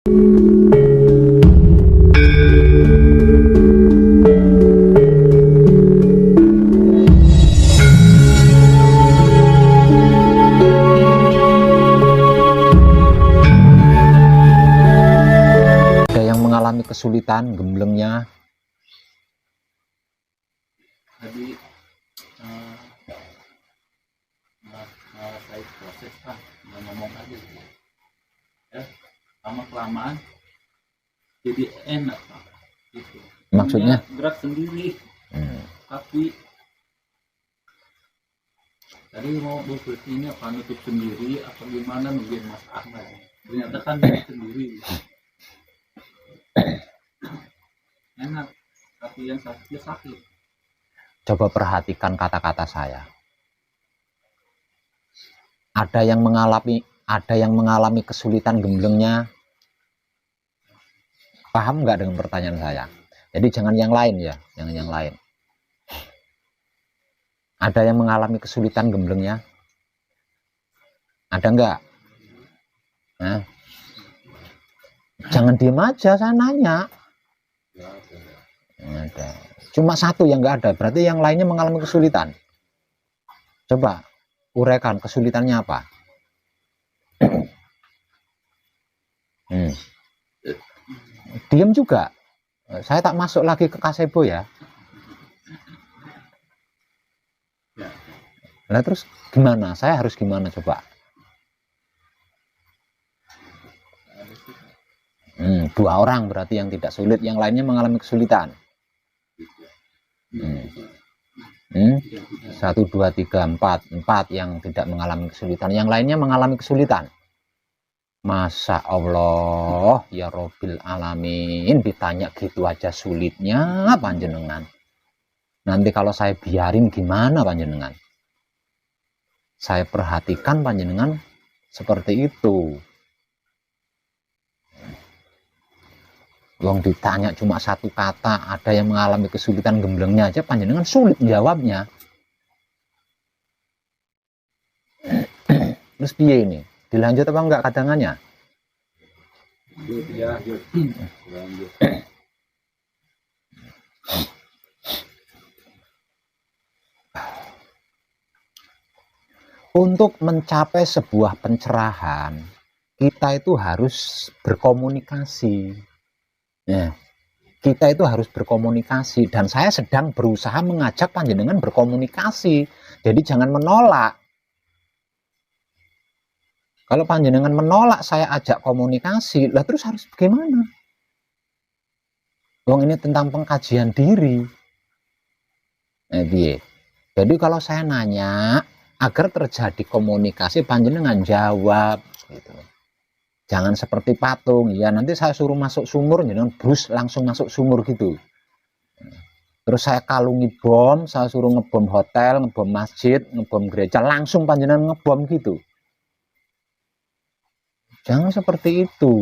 Ada yang mengalami kesulitan gemblengnya. Jadi saya proses Pak, ngomong aja ya, lama kelamaan jadi enak Pak, gitu. Maksudnya gerak sendiri, tapi tadi mau bersihnya apa nutup sendiri apa gimana nungguin Mas Ahmad, ternyata kan dia sendiri enak, tapi yang sakit. coba perhatikan kata-kata saya. Ada yang mengalami kesulitan gemblengnya. Paham nggak dengan pertanyaan saya? Jadi jangan yang lain ya, jangan yang lain. Ada yang mengalami kesulitan gemblengnya? Ada nggak? Nah, jangan diem aja, saya nanya. Ada. Cuma satu yang nggak ada, berarti yang lainnya mengalami kesulitan. Coba uraikan kesulitannya apa? Diam juga. Saya tak masuk lagi ke kasebo ya. Nah terus gimana? Saya harus gimana coba? Dua orang berarti yang tidak sulit, yang lainnya mengalami kesulitan. 1, 2, 3, 4 yang tidak mengalami kesulitan, yang lainnya mengalami kesulitan. Masa Allah ya Robbil Alamin, ditanya gitu aja sulitnya panjenengan. Nanti kalau saya biarin gimana panjenengan? Saya perhatikan panjenengan seperti itu. Wong ditanya cuma satu kata, ada yang mengalami kesulitan gemblengnya aja, panjenengan sulit jawabnya. Terus piye ini? Dilanjut apa enggak kadangannya? Untuk mencapai sebuah pencerahan, kita itu harus berkomunikasi. Nah, kita itu harus berkomunikasi, dan saya sedang berusaha mengajak panjenengan berkomunikasi. Jadi jangan menolak. Kalau panjenengan menolak saya ajak komunikasi, lah terus harus bagaimana? Wong ini tentang pengkajian diri. Jadi kalau saya nanya, agar terjadi komunikasi, panjenengan jawab gitu. Jangan seperti patung, ya nanti saya suruh masuk sumur, jangan brus langsung masuk sumur gitu. Terus saya kalungi bom, saya suruh ngebom hotel, ngebom masjid, ngebom gereja, langsung panjenengan ngebom gitu. Jangan seperti itu.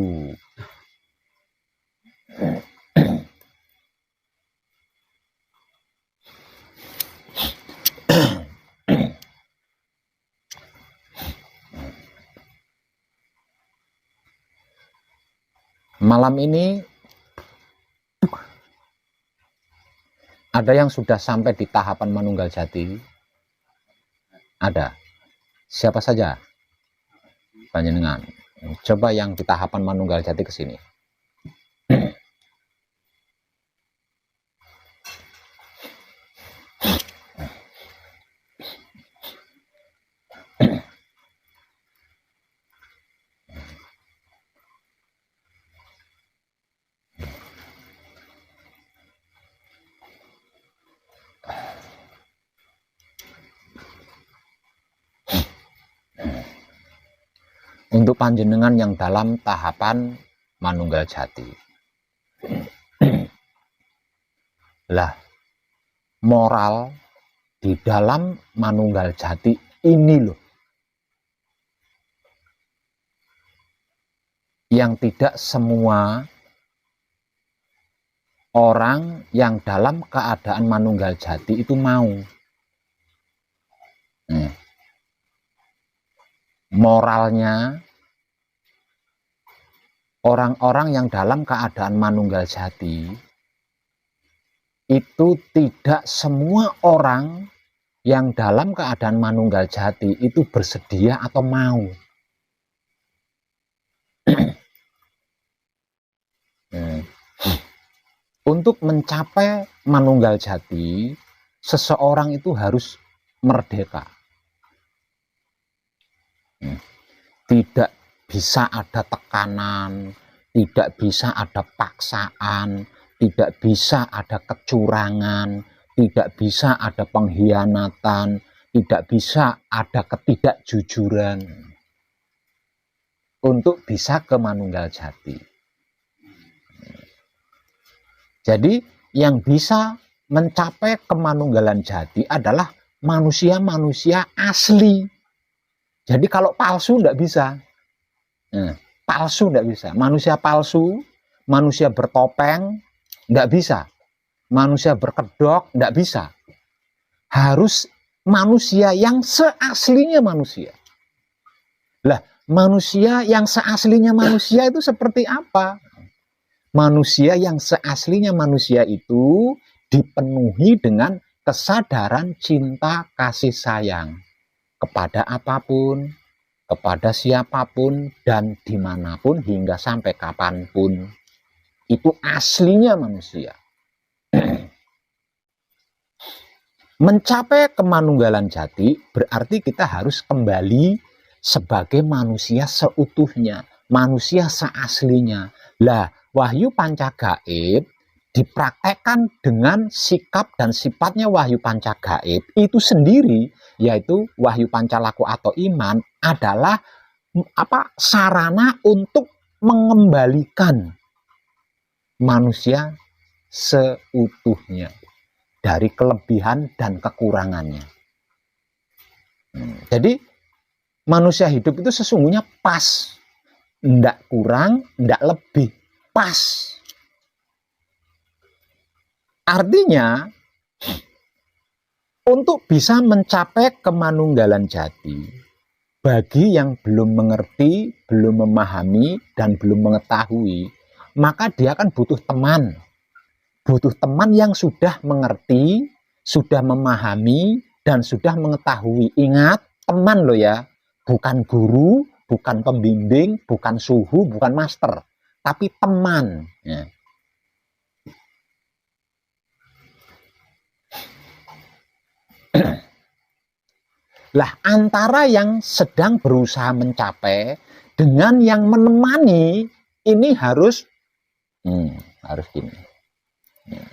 Malam ini ada yang sudah sampai di tahapan manunggal jati? Ada. Siapa saja? Panjenengan. Coba yang di tahapan manunggal jati ke sini. Untuk panjenengan yang dalam tahapan manunggal jati. Lah, moral di dalam manunggal jati ini loh, yang tidak semua orang yang dalam keadaan manunggal jati itu mau. Moralnya orang-orang yang dalam keadaan manunggal jati itu tidak semua orang yang dalam keadaan manunggal jati itu bersedia atau mau. Untuk mencapai manunggal jati, seseorang itu harus merdeka. Tidak bisa ada tekanan, tidak bisa ada paksaan, tidak bisa ada kecurangan, tidak bisa ada pengkhianatan, tidak bisa ada ketidakjujuran untuk bisa ke manunggal jati. Jadi yang bisa mencapai kemanunggalan jati adalah manusia-manusia asli. Jadi kalau palsu tidak bisa. Palsu tidak bisa. Manusia palsu, manusia bertopeng tidak bisa. Manusia berkedok tidak bisa. Harus manusia yang seaslinya manusia. Lah, manusia yang seaslinya manusia itu seperti apa? Manusia yang seaslinya manusia itu dipenuhi dengan kesadaran cinta kasih sayang kepada apapun, kepada siapapun, dan dimanapun hingga sampai kapanpun. Itu aslinya manusia. Mencapai kemanunggalan jati berarti kita harus kembali sebagai manusia seutuhnya, manusia seaslinya. Lah, wahyu pancagaib dipraktekkan dengan sikap dan sifatnya wahyu pancagaib itu sendiri, yaitu wahyu pancalaku atau iman adalah sarana untuk mengembalikan manusia seutuhnya dari kelebihan dan kekurangannya. Jadi manusia hidup itu sesungguhnya pas, ndak kurang, ndak lebih, pas. Artinya, untuk bisa mencapai kemanunggalan jati, bagi yang belum mengerti, belum memahami, dan belum mengetahui, maka dia akan butuh teman. Butuh teman yang sudah mengerti, sudah memahami, dan sudah mengetahui. Ingat, teman loh ya, bukan guru, bukan pembimbing, bukan suhu, bukan master, tapi teman. Ya. Lah, antara yang sedang berusaha mencapai dengan yang menemani ini harus gini. Ya.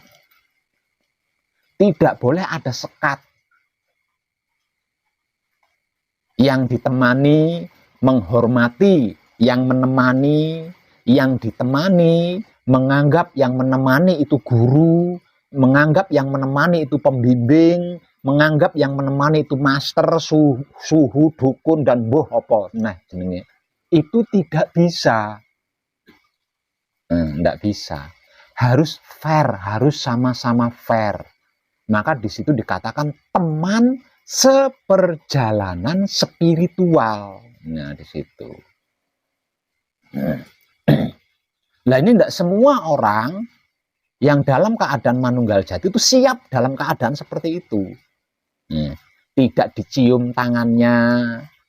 Tidak boleh ada sekat. Yang ditemani menghormati yang menemani, yang ditemani menganggap yang menemani itu guru, menganggap yang menemani itu pembimbing, menganggap yang menemani itu master, suhu, dukun, dan boh apa. Nah, jenenge. Itu tidak bisa. Tidak bisa. Harus fair, harus sama-sama fair. Maka di situ dikatakan teman seperjalanan spiritual. Nah, di situ. Nah, ini tidak semua orang yang dalam keadaan manunggal jati itu siap dalam keadaan seperti itu. Tidak dicium tangannya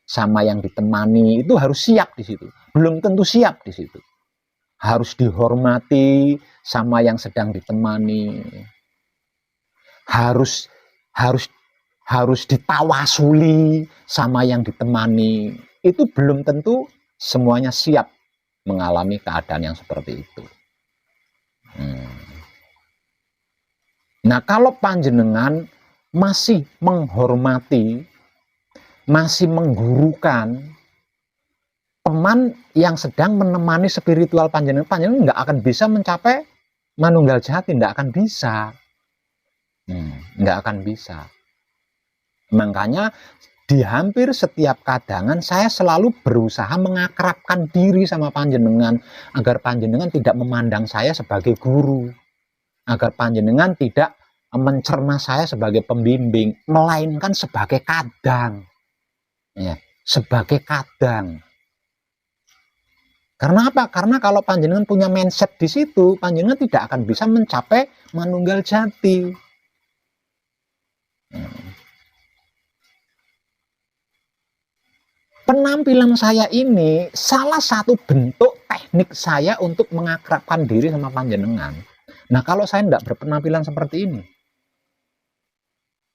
sama yang ditemani, itu harus siap di situ. Belum tentu siap di situ. Harus dihormati sama yang sedang ditemani. Harus ditawasuli sama yang ditemani. Itu belum tentu semuanya siap mengalami keadaan yang seperti itu. Nah, kalau panjenengan masih menghormati, masih menggurukan teman yang sedang menemani spiritual panjenengan nggak akan bisa mencapai manunggal jati, nggak akan bisa. Nggak akan bisa. Makanya di hampir setiap kadangan saya selalu berusaha mengakrabkan diri sama panjenengan agar panjenengan tidak memandang saya sebagai guru, agar panjenengan tidak mencerna saya sebagai pembimbing, melainkan sebagai kadang, ya, sebagai kadang. Karena apa? Karena kalau panjenengan punya mindset di situ, panjenengan tidak akan bisa mencapai manunggal jati. Penampilan saya ini salah satu bentuk teknik saya untuk mengakrabkan diri sama panjenengan. Nah, kalau saya tidak berpenampilan seperti ini,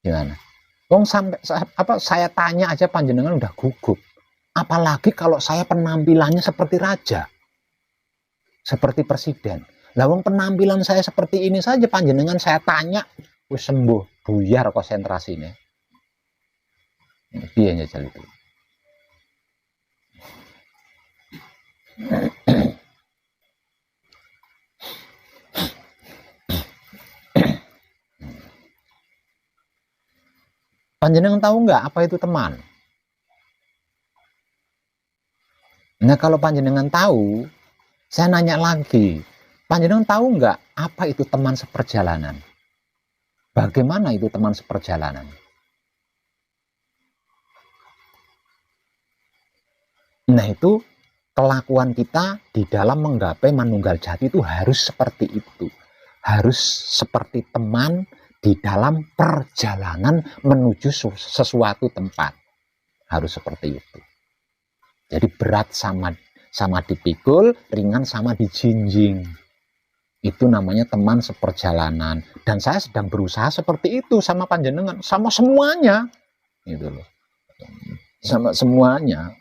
gimana? Wong sampai saya tanya aja panjenengan udah gugup. Apalagi kalau saya penampilannya seperti raja, seperti presiden. Lah wong penampilan saya seperti ini saja panjenengan saya tanya, wis sembuh, buyar konsentrasinya. Piye njajal itu? Panjenengan tahu nggak apa itu teman? Nah, kalau panjenengan tahu, saya nanya lagi, panjenengan tahu nggak apa itu teman seperjalanan? Bagaimana itu teman seperjalanan? Nah, itu kelakuan kita di dalam menggapai manunggal jati itu harus seperti itu. Harus seperti teman di dalam perjalanan menuju sesuatu tempat. Harus seperti itu. Jadi berat sama dipikul, ringan sama dijinjing. Itu namanya teman seperjalanan. Dan saya sedang berusaha seperti itu sama panjenengan, sama semuanya. Gitu loh. Sama semuanya.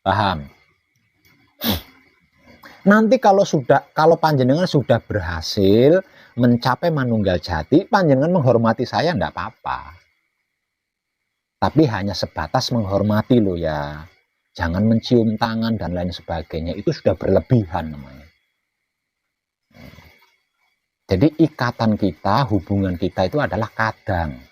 Paham? Nanti kalau panjenengan sudah berhasil mencapai manunggal jati, panjenengan menghormati saya enggak apa-apa. Tapi hanya sebatas menghormati loh ya. Jangan mencium tangan dan lain sebagainya. Itu sudah berlebihan namanya. Jadi ikatan kita, hubungan kita itu adalah kadang.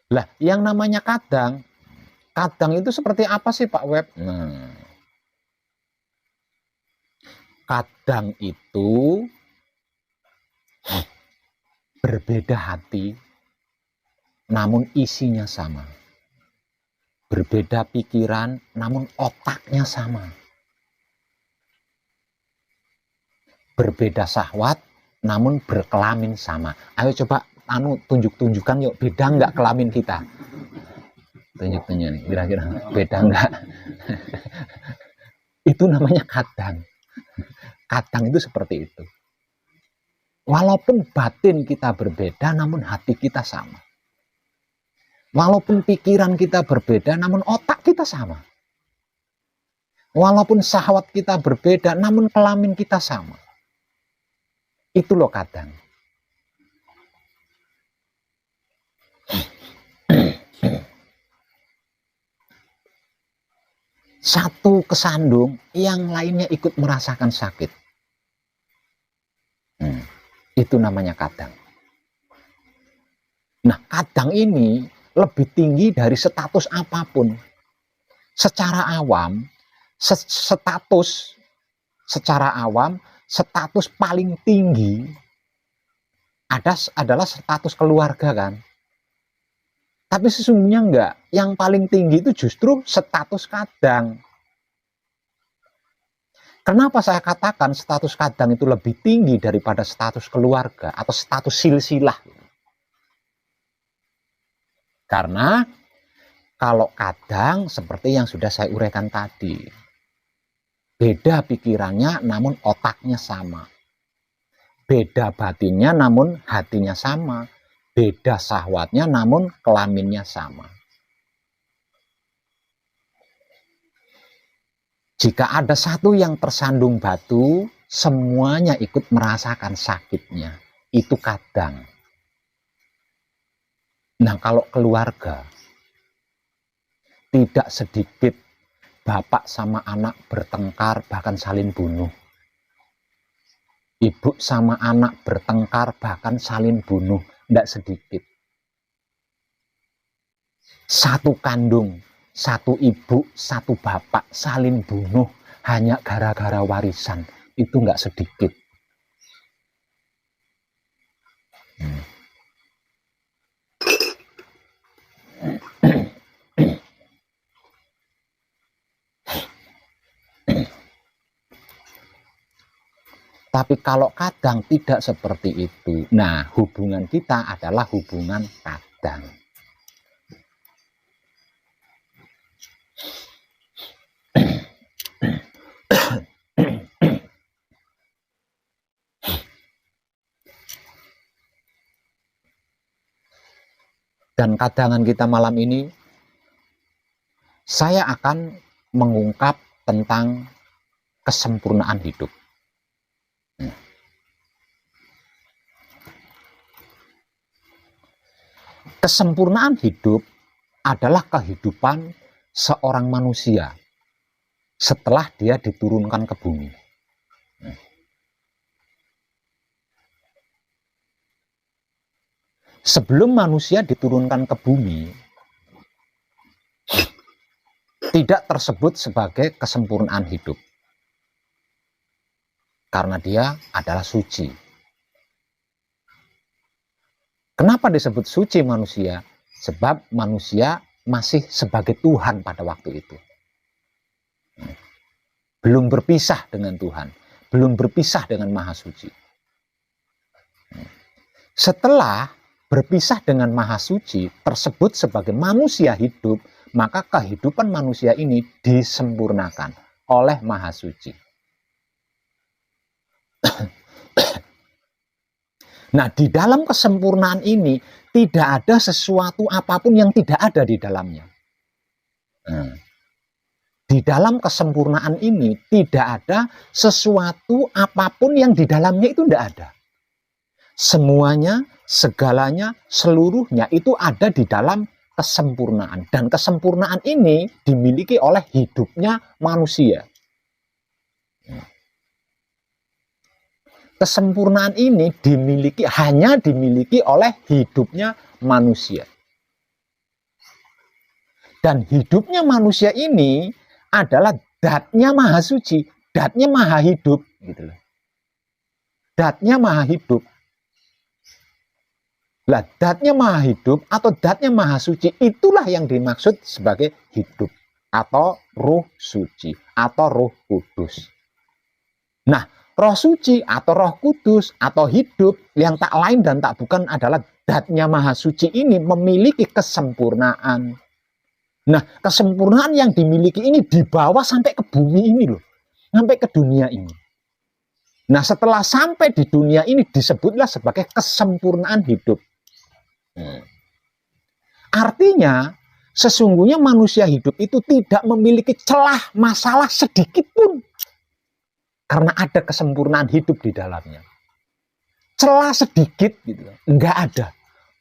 Lah, yang namanya kadang itu seperti apa sih Pak Web? Nah, kadang itu berbeda hati, namun isinya sama. Berbeda pikiran, namun otaknya sama. Berbeda syahwat, namun berkelamin sama. Ayo coba tunjuk-tunjukkan yuk, beda nggak kelamin kita? Tunjuk-tunjuk nih, kira-kira beda nggak? Itu namanya kadang. Kadang itu seperti itu. Walaupun batin kita berbeda, namun hati kita sama. Walaupun pikiran kita berbeda, namun otak kita sama. Walaupun syahwat kita berbeda, namun kelamin kita sama. Itu loh kadang. Satu kesandung, yang lainnya ikut merasakan sakit. Itu namanya kadang. Nah, kadang ini lebih tinggi dari status apapun. Secara awam, status paling tinggi adalah status keluarga kan. Tapi sesungguhnya enggak. Yang paling tinggi itu justru status kadang. Kenapa saya katakan status kadang itu lebih tinggi daripada status keluarga atau status silsilah? Karena kalau kadang seperti yang sudah saya uraikan tadi, beda pikirannya namun otaknya sama. Beda batinnya namun hatinya sama. Beda syahwatnya namun kelaminnya sama. Jika ada satu yang tersandung batu, semuanya ikut merasakan sakitnya. Itu kadang. Nah, kalau keluarga, tidak sedikit bapak sama anak bertengkar, bahkan saling bunuh. Ibu sama anak bertengkar, bahkan saling bunuh, tidak sedikit. Satu kandung, satu ibu, satu bapak saling bunuh hanya gara-gara warisan, itu nggak sedikit. Tapi kalau kadang tidak seperti itu. Nah, hubungan kita adalah hubungan kadang. Dan kadangan kita malam ini, saya akan mengungkap tentang kesempurnaan hidup. Kesempurnaan hidup adalah kehidupan seorang manusia setelah dia diturunkan ke bumi. Sebelum manusia diturunkan ke bumi, tidak tersebut sebagai kesempurnaan hidup. Karena dia adalah suci. Kenapa disebut suci manusia? Sebab manusia masih sebagai Tuhan pada waktu itu. Belum berpisah dengan Tuhan. Belum berpisah dengan Maha Suci. Setelah berpisah dengan Maha Suci, tersebut sebagai manusia hidup, maka kehidupan manusia ini disempurnakan oleh Maha Suci. Nah, di dalam kesempurnaan ini tidak ada sesuatu apapun yang tidak ada di dalamnya. Di dalam kesempurnaan ini tidak ada sesuatu apapun yang di dalamnya itu tidak ada. Semuanya, segalanya, seluruhnya itu ada di dalam kesempurnaan. Dan kesempurnaan ini dimiliki oleh hidupnya manusia. Kesempurnaan ini hanya dimiliki oleh hidupnya manusia. Dan hidupnya manusia ini adalah datnya Maha Suci, datnya Maha Hidup, gitu loh. Datnya Maha Hidup. Lah, datnya Maha Hidup atau datnya Maha Suci, itulah yang dimaksud sebagai hidup atau Roh Suci atau Roh Kudus. Nah, Roh Suci atau Roh Kudus atau hidup yang tak lain dan tak bukan adalah datnya Maha Suci ini memiliki kesempurnaan. Nah, kesempurnaan yang dimiliki ini dibawa sampai ke bumi ini loh. Sampai ke dunia ini. Nah, setelah sampai di dunia ini disebutlah sebagai kesempurnaan hidup. Artinya, sesungguhnya manusia hidup itu tidak memiliki celah masalah sedikit pun. Karena ada kesempurnaan hidup di dalamnya. Celah sedikit gitu, enggak ada.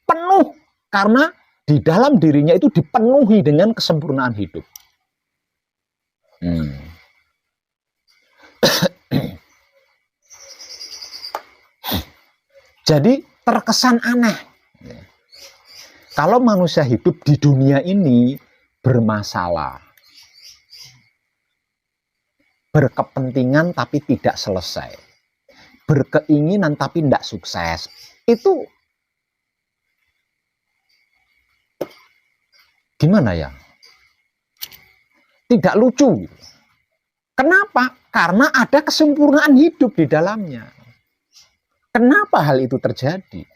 Penuh karena di dalam dirinya itu dipenuhi dengan kesempurnaan hidup. Jadi terkesan aneh. Kalau manusia hidup di dunia ini bermasalah. Berkepentingan tapi tidak selesai. Berkeinginan tapi tidak sukses. Itu gimana ya? Tidak lucu. Kenapa? Karena ada kesempurnaan hidup di dalamnya. Kenapa hal itu terjadi?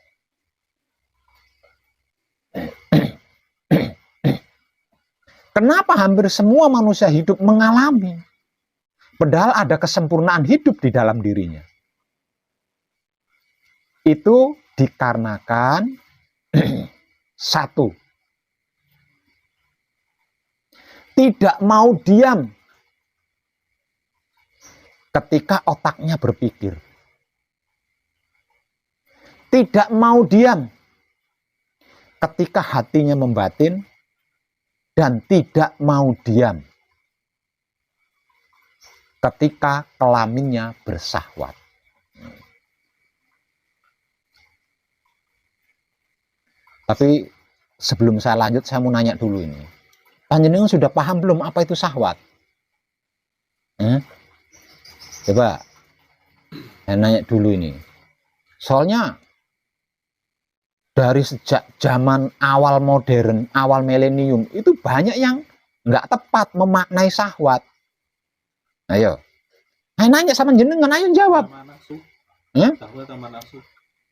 Kenapa hampir semua manusia hidup mengalami? Padahal ada kesempurnaan hidup di dalam dirinya. Itu dikarenakan satu, tidak mau diam ketika otaknya berpikir. Tidak mau diam ketika hatinya membatin. Dan tidak mau diam ketika kelaminnya bersahwat. Tapi sebelum saya lanjut, saya mau nanya dulu ini. Panjenengan sudah paham belum apa itu syahwat? Coba saya nanya dulu ini. Soalnya dari sejak zaman awal modern, awal milenium, itu banyak yang nggak tepat memaknai syahwat. Ayo, saya nanya sama jenengan, ayo jawab. Sama nafsu. Syahwat sama nafsu.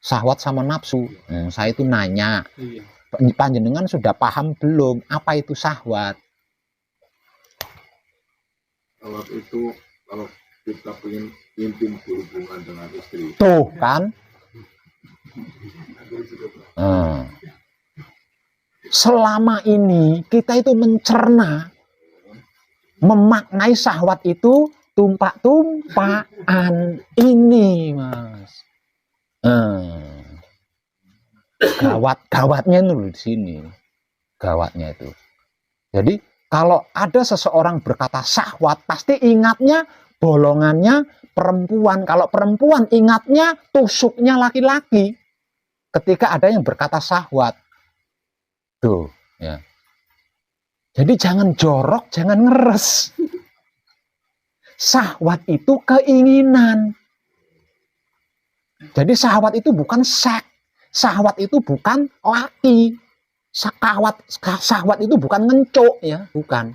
Syahwat sama nafsu. Saya itu nanya, Iya. panjenengan sudah paham belum apa itu syahwat? Kalau itu, kalau kita ingin intim berhubungan dengan istri, Tuh kan. Selama ini kita itu mencerna, memaknai syahwat itu tumpak-tumpakan ini, Mas. Gawatnya itu di sini. Gawatnya itu. Jadi kalau ada seseorang berkata syahwat, pasti ingatnya bolongannya perempuan. Kalau perempuan ingatnya tusuknya laki-laki. Ketika ada yang berkata syahwat. Tuh, ya. Jadi jangan jorok, jangan ngeres. Syahwat itu keinginan. Jadi syahwat itu bukan seks. Syahwat itu bukan laki. Syahwat itu bukan ngencuk, ya, bukan.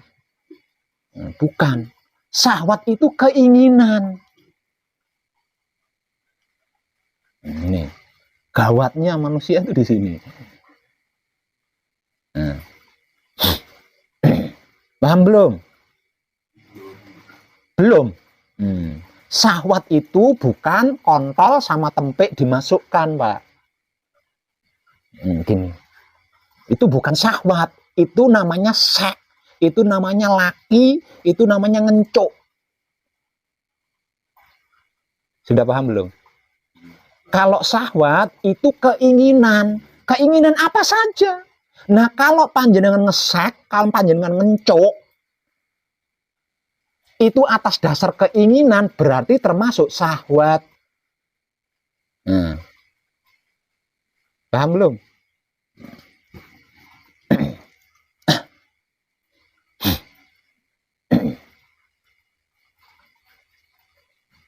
Bukan. Syahwat itu keinginan. Ini gawatnya manusia itu di sini. Paham belum? Belum. Syahwat itu bukan kontol sama tempek dimasukkan, Pak. Gini. Itu bukan syahwat, itu namanya seks, itu namanya laki, itu namanya ngencuk. Sudah paham belum? Kalau syahwat itu keinginan, keinginan apa saja. Nah, kalau panjenengan ngesek, kalau panjenengan ngencuk, itu atas dasar keinginan, berarti termasuk syahwat. Paham belum?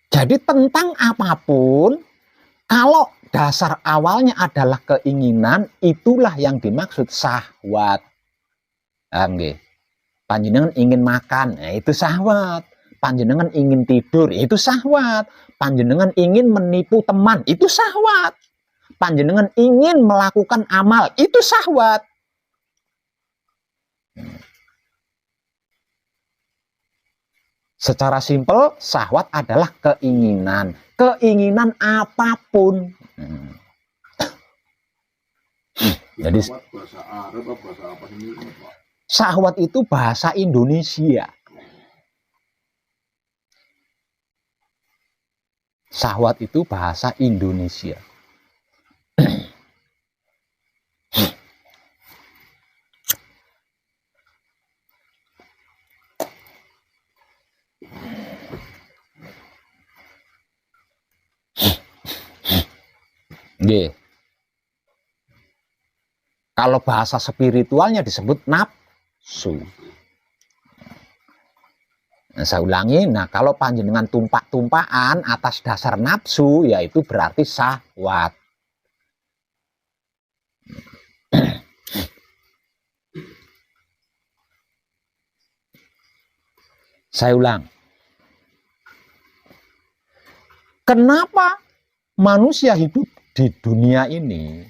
Jadi tentang apapun, kalau dasar awalnya adalah keinginan, itulah yang dimaksud syahwat. Panjenengan ingin makan, itu syahwat. Panjenengan ingin tidur, itu syahwat. Panjenengan ingin menipu teman, itu syahwat. Panjenengan ingin melakukan amal, itu syahwat. Secara simpel, syahwat adalah keinginan. Keinginan apapun. Jadi bahasa Arab atau bahasa apa ini, Pak? Syahwat itu bahasa Indonesia. Syahwat itu bahasa Indonesia. Kalau bahasa spiritualnya disebut nafsu. Nah, saya ulangi, kalau panjenengan tumpak-tumpakan atas dasar nafsu, yaitu berarti syahwat. Saya ulang. Kenapa manusia hidup di dunia ini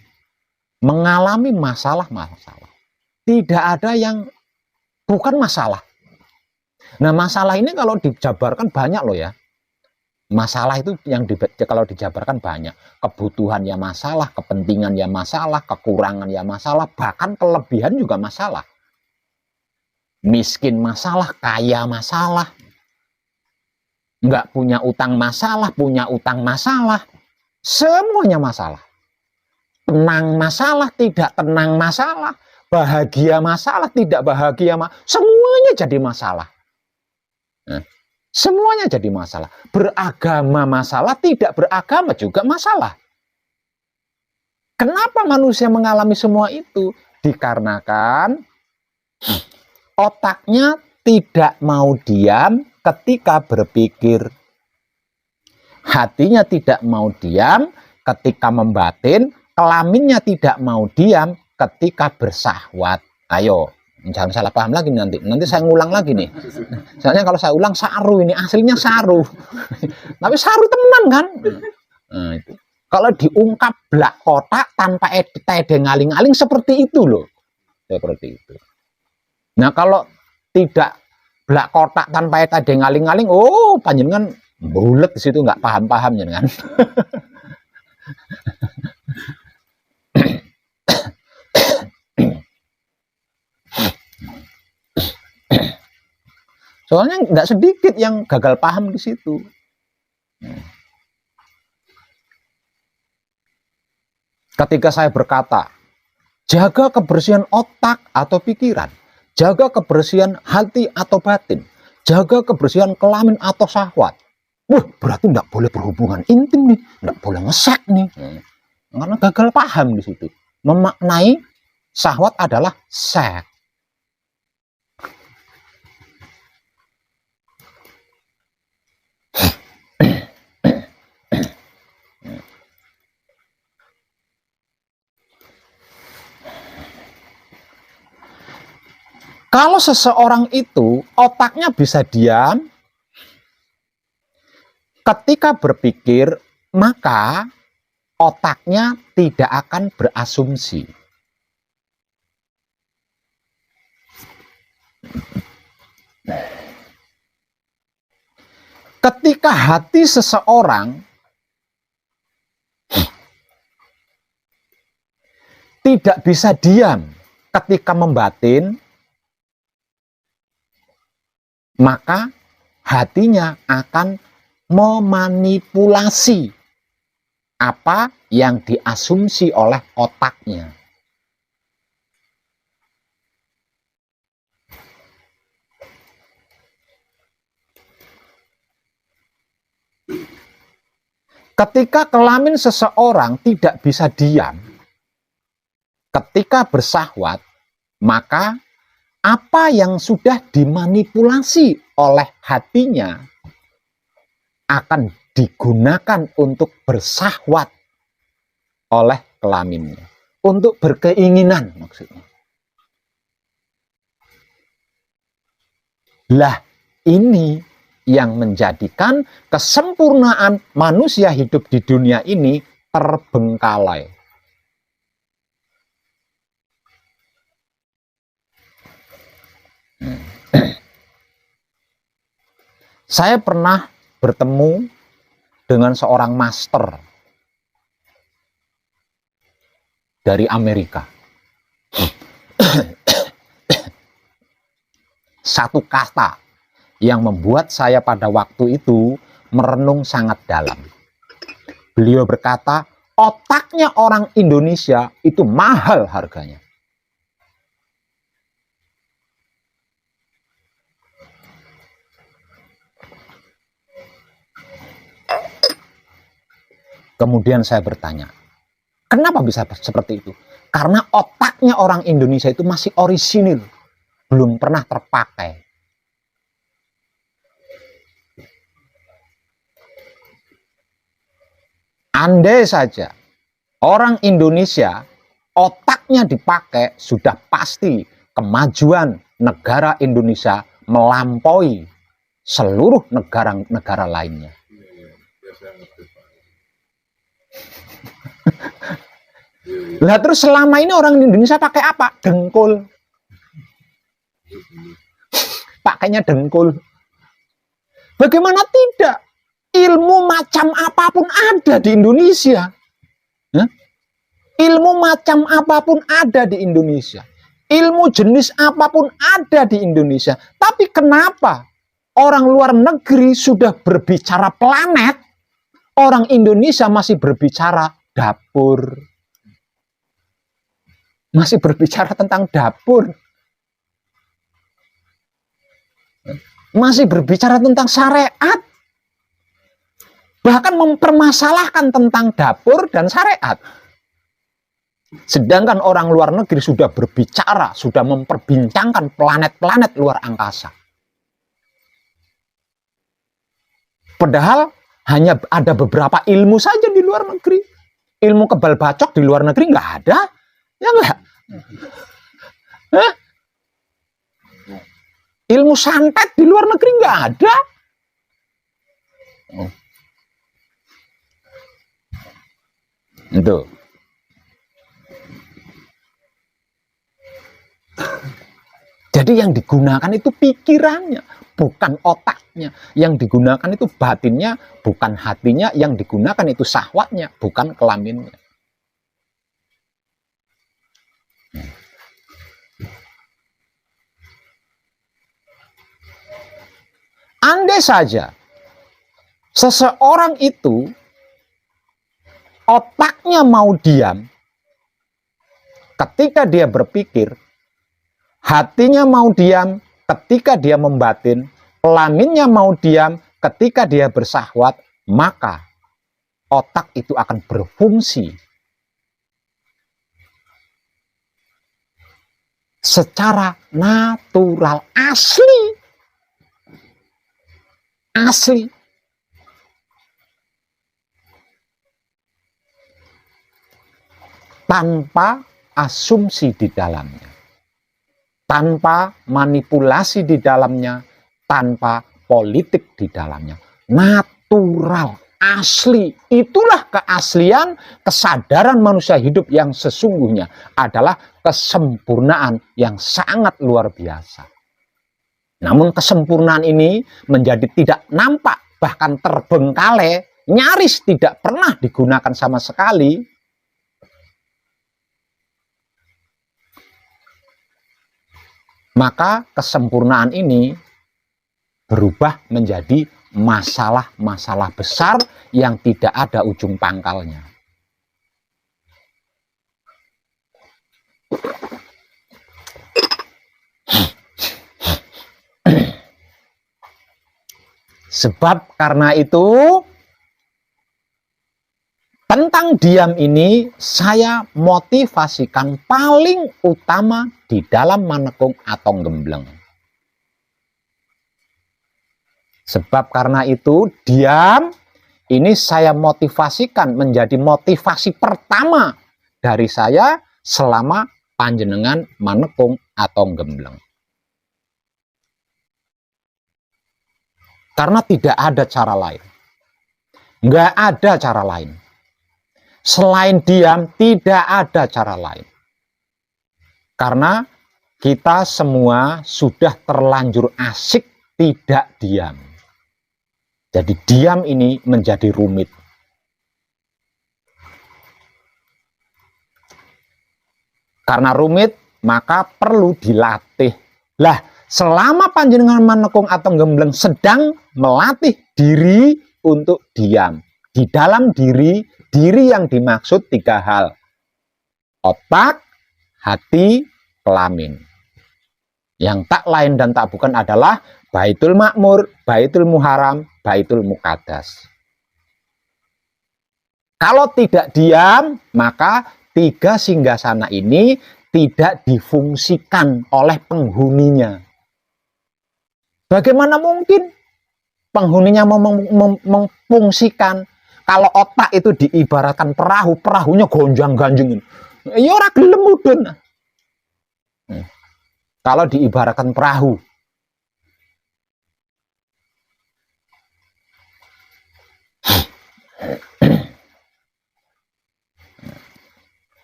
mengalami masalah-masalah? Tidak ada yang bukan masalah. Nah, masalah ini kalau dijabarkan banyak loh ya. Masalah itu yang kalau dijabarkan banyak. Kebutuhan ya masalah, kepentingan ya masalah, kekurangan ya masalah, bahkan kelebihan juga masalah. Miskin masalah, kaya masalah. Nggak punya utang masalah, punya utang masalah. Semuanya masalah. Tenang masalah, tidak tenang masalah. Bahagia masalah, tidak bahagia masalah. Semuanya jadi masalah. Semuanya jadi masalah. Beragama masalah, tidak beragama juga masalah. Kenapa manusia mengalami semua itu? Dikarenakan otaknya tidak mau diam ketika berpikir. Hatinya tidak mau diam ketika membatin. Kelaminnya tidak mau diam ketika bersahwat. Ayo, jangan salah paham lagi nanti. Nanti saya ngulang lagi nih. Soalnya kalau saya ulang saru ini, aslinya saru. Tapi saru temenan kan? Nah, itu. Kalau diungkap blak kotak tanpa tede ngaling-aling seperti itu loh. Seperti itu. Nah, kalau tidak blak kotak tanpa tede ngaling-aling, oh panjenengan bulet di situ nggak paham-paham kan. Soalnya nggak sedikit yang gagal paham di situ. Ketika saya berkata, jaga kebersihan otak atau pikiran, jaga kebersihan hati atau batin, jaga kebersihan kelamin atau syahwat. Wah, berarti nggak boleh berhubungan intim nih, nggak boleh ngesek nih. Karena gagal paham di situ. Memaknai syahwat adalah seks. Kalau seseorang itu otaknya bisa diam ketika berpikir, maka otaknya tidak akan berasumsi. Ketika hati seseorang tidak bisa diam ketika membatin, maka hatinya akan memanipulasi apa yang diasumsi oleh otaknya. Ketika kelamin seseorang tidak bisa diam ketika bersahwat, maka apa yang sudah dimanipulasi oleh hatinya akan digunakan untuk bersahwat oleh kelaminnya, untuk berkeinginan maksudnya. Lah, ini yang menjadikan kesempurnaan manusia hidup di dunia ini terbengkalai. Saya pernah bertemu dengan seorang master dari Amerika. Satu kata yang membuat saya pada waktu itu merenung sangat dalam. Beliau berkata, otaknya orang Indonesia itu mahal harganya. Kemudian saya bertanya, kenapa bisa seperti itu? Karena otaknya orang Indonesia itu masih orisinil, belum pernah terpakai. Andai saja orang Indonesia otaknya dipakai, sudah pasti kemajuan negara Indonesia melampaui seluruh negara-negara lainnya. Lah terus selama ini orang Indonesia pakai apa? Dengkul. Pakainya dengkul. Bagaimana tidak? Ilmu macam apapun ada di Indonesia. Ilmu macam apapun ada di Indonesia. Ilmu jenis apapun ada di Indonesia. Tapi kenapa orang luar negeri sudah berbicara planet, orang Indonesia masih berbicara dapur? Masih berbicara tentang dapur. Masih berbicara tentang syariat. Bahkan mempermasalahkan tentang dapur dan syariat. Sedangkan orang luar negeri sudah berbicara, sudah memperbincangkan planet-planet luar angkasa. Padahal hanya ada beberapa ilmu saja di luar negeri. Ilmu kebal bacok di luar negeri nggak ada. Ya nggak? Hah? Ilmu santet di luar negeri nggak ada. Itu. Jadi yang digunakan itu pikirannya, bukan otaknya. Yang digunakan itu batinnya, bukan hatinya. Yang digunakan itu syahwatnya, bukan kelaminnya. Andai saja seseorang itu otaknya mau diam ketika dia berpikir, hatinya mau diam ketika dia membatin, kelaminnya mau diam ketika dia bersahwat, maka otak itu akan berfungsi secara natural, asli. Tanpa asumsi di dalamnya, tanpa manipulasi di dalamnya, tanpa politik di dalamnya. Natural, asli. Itulah keaslian kesadaran manusia hidup yang sesungguhnya, adalah kesempurnaan yang sangat luar biasa. Namun kesempurnaan ini menjadi tidak nampak, bahkan terbengkalai, nyaris tidak pernah digunakan sama sekali. Maka kesempurnaan ini berubah menjadi masalah-masalah besar yang tidak ada ujung pangkalnya. Sebab karena itu, tentang diam ini saya motivasikan paling utama di dalam manekung atau gembleng. Sebab karena itu, diam ini saya motivasikan menjadi motivasi pertama dari saya selama panjenengan manekung atau gembleng. Karena tidak ada cara lain. Nggak ada cara lain. Selain diam, tidak ada cara lain. Karena kita semua sudah terlanjur asik tidak diam. Jadi diam ini menjadi rumit. Karena rumit, maka perlu dilatih. Lah, selama panjenengan manekung atau gembleng sedang melatih diri untuk diam. Di dalam diri yang dimaksud 3 hal. Otak, hati, kelamin. Yang tak lain dan tak bukan adalah Baitul Makmur, Baitul Muharram, Baitul Muqaddas. Kalau tidak diam, maka 3 singgasana ini tidak difungsikan oleh penghuninya. Bagaimana mungkin penghuninya memfungsikan kalau otak itu diibaratkan perahu, perahunya gonjang-ganjingin. Ya ora gelem mudhun. Kalau diibaratkan perahu.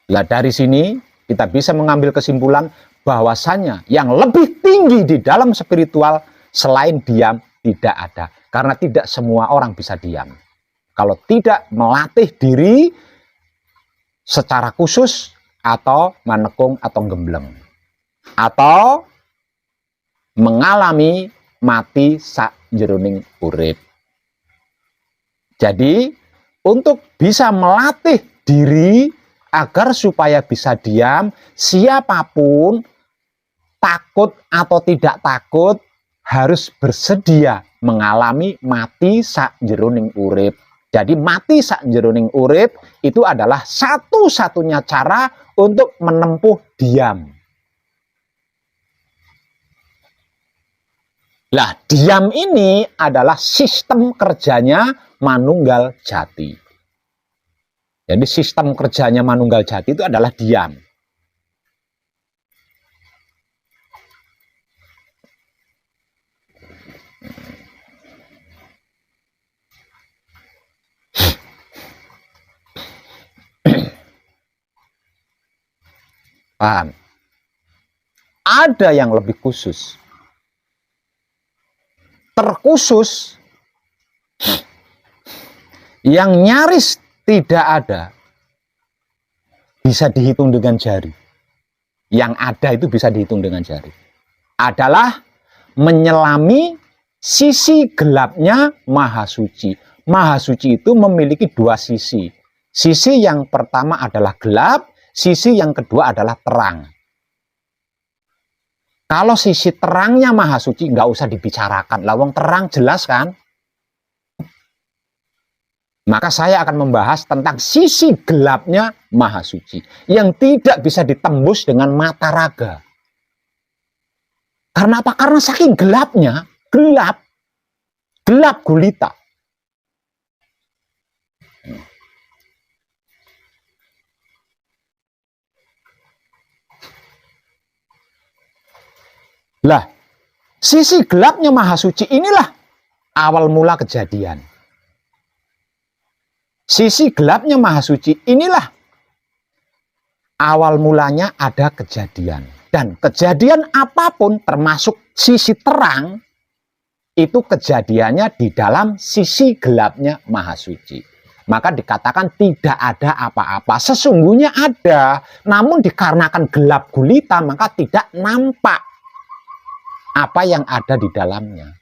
Lah dari sini kita bisa mengambil kesimpulan bahwasannya yang lebih tinggi di dalam spiritual selain diam tidak ada. Karena tidak semua orang bisa diam. Kalau tidak melatih diri secara khusus atau manekung atau gembleng. Atau mengalami mati sak jeroning urip. Jadi untuk bisa melatih diri agar supaya bisa diam, siapapun takut atau tidak takut harus bersedia mengalami mati sak jeroning urip. Jadi mati sakjeroning urip itu adalah satu-satunya cara untuk menempuh diam. Lah, diam ini adalah sistem kerjanya Manunggal Jati. Jadi sistem kerjanya Manunggal Jati itu adalah diam. Paham? Ada yang lebih khusus. Terkhusus yang nyaris tidak ada, bisa dihitung dengan jari. Yang ada itu bisa dihitung dengan jari. Adalah menyelami sisi gelapnya Maha Suci. Maha Suci itu memiliki dua sisi. Sisi yang pertama adalah gelap, sisi yang kedua adalah terang. Kalau sisi terangnya Maha Suci nggak usah dibicarakan. Lawang terang jelas kan? Maka saya akan membahas tentang sisi gelapnya Maha Suci yang tidak bisa ditembus dengan mata raga. Karena apa? Karena saking gelapnya, gelap gulita. Lah, sisi gelapnya Maha Suci inilah awal mula kejadian. Sisi gelapnya Maha Suci inilah awal mulanya ada kejadian. Dan kejadian apapun termasuk sisi terang, itu kejadiannya di dalam sisi gelapnya Maha Suci. Maka dikatakan tidak ada apa-apa. Sesungguhnya ada, namun dikarenakan gelap gulita maka tidak nampak apa yang ada di dalamnya.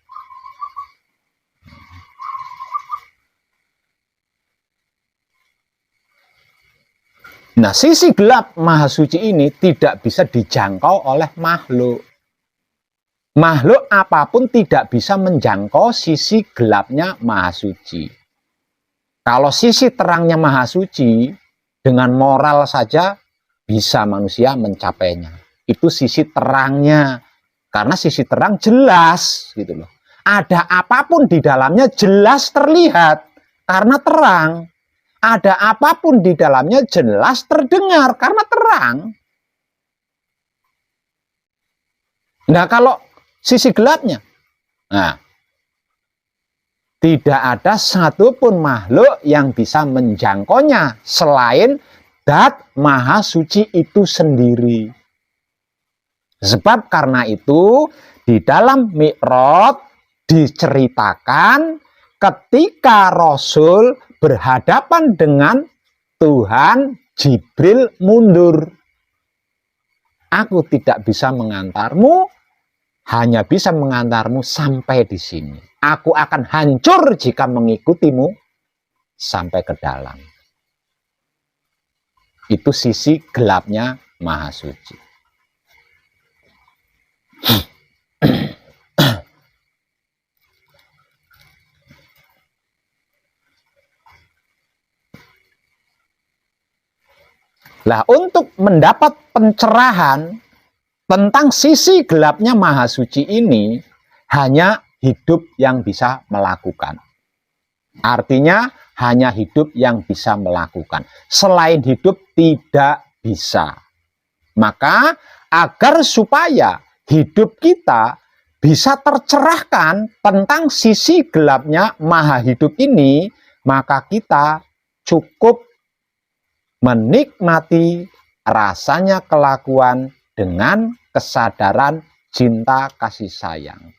Nah, sisi gelap Maha Suci ini tidak bisa dijangkau oleh makhluk. Makhluk apapun tidak bisa menjangkau sisi gelapnya Maha Suci. Kalau sisi terangnya Maha Suci, dengan moral saja bisa manusia mencapainya. Itu sisi terangnya. Karena sisi terang jelas gitu loh. Ada apapun di dalamnya jelas terlihat karena terang. Ada apapun di dalamnya jelas terdengar karena terang. Nah, kalau sisi gelapnya, nah, tidak ada satupun makhluk yang bisa menjangkaunya selain Dat Maha Suci itu sendiri. Sebab karena itu di dalam Mi'raj diceritakan ketika Rasul berhadapan dengan Tuhan, Jibril mundur. Aku tidak bisa mengantarmu, hanya bisa mengantarmu sampai di sini. Aku akan hancur jika mengikutimu sampai ke dalam. Itu sisi gelapnya Maha Suci. Lah, untuk mendapat pencerahan tentang sisi gelapnya Maha Suci ini, hanya hidup yang bisa melakukan. Artinya, hanya hidup yang bisa melakukan. Selain hidup, tidak bisa. Maka, agar supaya hidup kita bisa tercerahkan tentang sisi gelapnya Maha Hidup ini, maka kita cukup menikmati rasanya kelakuan dengan kesadaran cinta kasih sayang.